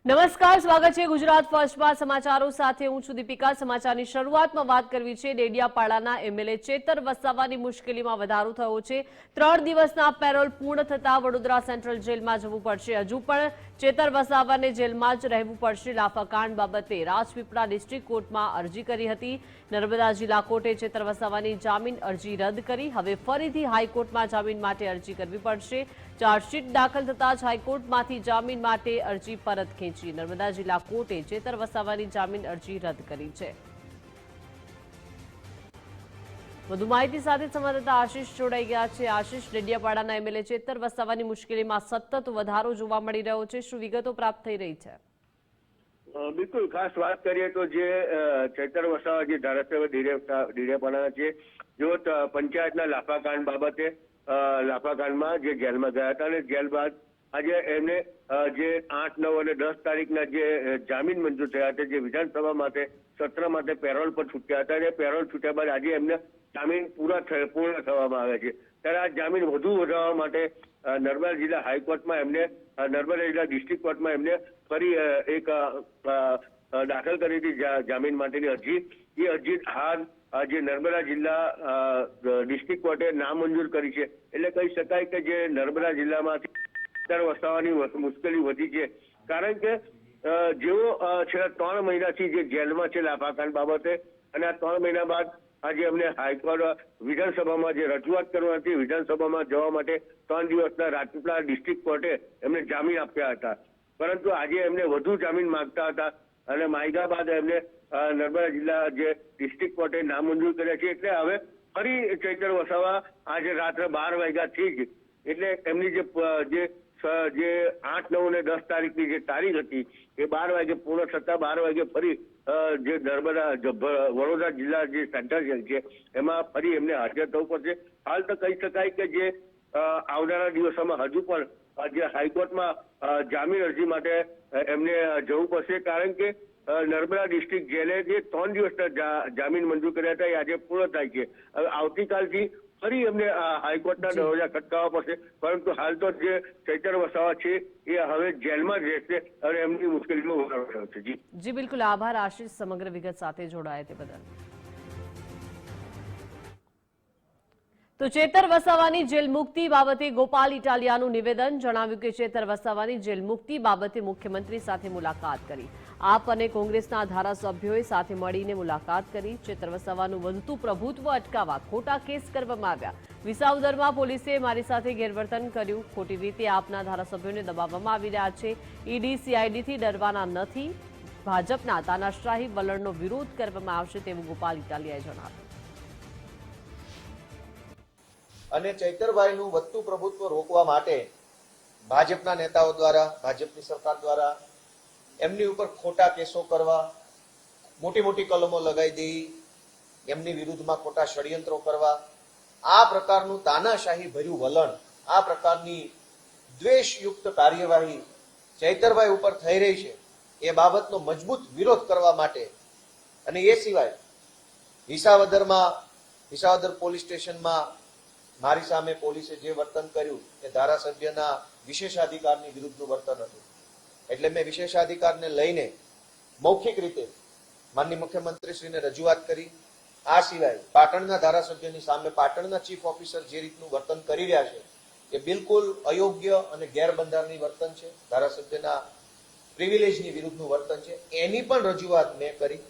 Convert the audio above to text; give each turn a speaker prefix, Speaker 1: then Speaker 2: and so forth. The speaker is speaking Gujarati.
Speaker 1: નમસ્કાર, સ્વાગત છે ગુજરાત ફર્સ્ટમાં સમાચારો સાથે હું છું દીપિકા। સમાચારની શરૂઆતમાં વાત કરવી છે ડેડિયાપાડાના એમએલએ ચેતર વસાવાની મુશ્કેલીમાં વધારો થયો છે। 3 દિવસના પેરોલ પૂર્ણ થતા વડોદરા સેન્ટ્રલ જેલમાં જવું પડશે। હજુ પણ ચેતર વસાવાને જેલમાં જ રહેવું પડશે। લાફાકાંડ બાબતે રાજપીપળા ડિસ્ટ્રિક્ટ કોર્ટમાં અરજી કરી હતી। નર્મદા જિલ્લા કોર્ટે ચેતર વસાવાની જામીન અરજી રદ કરી। હવે ફરીથી હાઈકોર્ટમાં જામીન માટે અરજી કરવી પડશે। ચાર્જશીટ દાખલ થતા જ હાઈકોર્ટમાંથી જામીન માટે અરજી પરત ખેંચી નર્મદા જિલ્લા કોર્ટે ચેતર વસાવાની જામીન અરજી રદ કરી છે। વધુ માહિતી સાથે સંવાદદાતા આશિષ જોડાઈ ગયા છે। આશિષ, ડેડિયાપાડાના એમએલએ ચેતર વસાવાની મુશ્કેલીમાં સતત વધારો જોવા મળી રહ્યો છે। શું વિગતો પ્રાપ્ત થઈ રહી છે?
Speaker 2: બિલકુલ, ખાસ વાત કરીએ તો જે ચેતર વસાવા જે ધારાસભ્ય ડેડિયાપાડાના છે, જો પંચાયતના લાફાકાંડ બાબતે લાફાકાંડમાં જે જેલમાં ગયા હતા અને જેલ બાદ આજે એમને જે 8, 9 અને 10 તારીખના જે જામીન મંજૂર થયા હતા, જે વિધાનસભા માટે સત્ર માટે પેરોલ પર છૂટ્યા હતા અને પેરોલ છૂટ્યા બાદ આજે એમને જામીન પૂર્ણ થવામાં આવે છે। ત્યારે આ જામીન વધુ વધારવા માટે નર્મદા જિલ્લા હાઈકોર્ટમાં એમને નર્મદા જિલ્લા ડિસ્ટ્રિક્ટ કોર્ટમાં એમને ફરી એક દાખલ કરી હતી જામીન માટેની અરજી। એ અરજી હાલ જે નર્મદા જિલ્લા ડિસ્ટ્રિક્ટ કોર્ટે નામંજૂર કરી છે। એટલે કહી શકાય કે જે નર્મદા જિલ્લામાંથી ચેતર વસાવાની મુશ્કેલી વધી છે, કારણ કે જેઓ છેલ્લા 3 મહિનાથી જે જેલમાં છે લાફાકાંડ બાબતે, અને આ 3 મહિના બાદ આજે એમને હાઈકોર્ટ વિધાનસભામાં જે રજૂઆત કરવાની હતી, વિધાનસભામાં જવા માટે 3 દિવસના રાજપીપળા ડિસ્ટ્રિક્ટ કોર્ટે એમને જામીન આપ્યા હતા, પરંતુ આજે એમને વધુ જામીન માંગતા હતા અને માંગ્યા બાદ એમને નર્મદા જિલ્લા જે ડિસ્ટ્રિક્ટ કોર્ટે નામંજૂર કર્યા છે। એટલે હવે ફરી ચેતર વસાવા આજે રાત્રે 12 વાગ્યાથી જ, એટલે એમની જે 8, 9 અને 10 તારીખની જે તારીખ હતી એ 12 વાગે પૂર્ણ થતા 12 વાગે ફરી જે વડોદરા જિલ્લા જે સેન્ટ્રલ જેલ છે એમાં ફરી એમને હાજર થવું પડશે। હાલ તો કહી શકાય કે જે આવનારા દિવસોમાં હજુ પણ જે હાઈકોર્ટમાં જામીન અરજી માટે એમને જવું પડશે, કારણ કે નર્મદા ડિસ્ટ્રિક્ટ જેલે જે 3 દિવસના જામીન મંજૂર કર્યા હતા એ આજે પૂર્ણ થાય છે। હવે આવતીકાલથી ફરી એમને હાઈકોર્ટના દરવાજા ખટકાવવા પડશે, પરંતુ હાલ તો જે ચેતર વસાવા છે એ હવે જેલમાં જ રહેશે અને એમની મુશ્કેલીમાં વધારો થયો છે।
Speaker 1: જી બિલકુલ, આભાર આશિષ સમગ્ર વિગત સાથે જોડાયા તે બદલ। તો ચેતર વસાવાની જેલ મુક્તિ બાબતે ગોપાલ ઇટાલિયાનું નિવેદન। જણાવ્યું કે ચેતર વસાવાની જેલ મુક્તિ બાબતે મુખ્યમંત્રી સાથે મુલાકાત કરી। આપ અને કોંગ્રેસના ધારાસભ્યોએ સાથે મળીને મુલાકાત કરી। ચેતર વસાવાનું વધતું પ્રભુત્વ અટકાવવા ખોટા કેસ કરવામાં આવ્યા। વિસાવદરમાં પોલીસે મારી સાથે ગેરવર્તન કર્યું, ખોટી રીતે આપના ધારાસભ્યોને દબાવવામાં આવી રહ્યા છે। ઈડી સીઆઈડીથી ડરવાના નથી। ભાજપના તાનાશાહી વલણનો વિરોધ કરવામાં આવશે તેવું ગોપાલ ઇટાલિયાએ જણાવ્યું।
Speaker 3: અને ચૈતરભાઈનું વધતું પ્રભુત્વ રોકવા માટે ભાજપના નેતાઓ દ્વારા, ભાજપની સરકાર દ્વારા એમની ઉપર ખોટા કેસો કરવા, મોટી મોટી કલમો લગાવી દેવી, એમની વિરુદ્ધમાં ખોટા ષડયંત્રો કરવા, આ પ્રકારનું તાનાશાહી ભર્યું વલણ, આ પ્રકારની દ્વેષયુક્ત કાર્યવાહી ચૈતરભાઈ ઉપર થઈ રહી છે, એ બાબતનો મજબૂત વિરોધ કરવા માટે, અને એ સિવાય વિસાવદર પોલીસ સ્ટેશનમાં મારી સામે પોલીસે જે વર્તન કર્યું એ ધારાસભ્યના વિશેષાધિકારની વિરુદ્ધનું વર્તન હતું। એટલે મેં વિશેષાધિકારને લઈને મૌખિક રીતે માનનીય મુખ્યમંત્રીશ્રીને રજૂઆત કરી। આ સિવાય પાટણના ધારાસભ્યની સામે પાટણના ચીફ ઓફિસર જે રીતનું વર્તન કરી રહ્યા છે એ બિલકુલ અયોગ્ય અને ગેરબંધારણીય વર્તન છે, ધારાસભ્યના પ્રિવિલેજની વિરુદ્ધનું વર્તન છે, એની પણ રજૂઆત મેં કરી।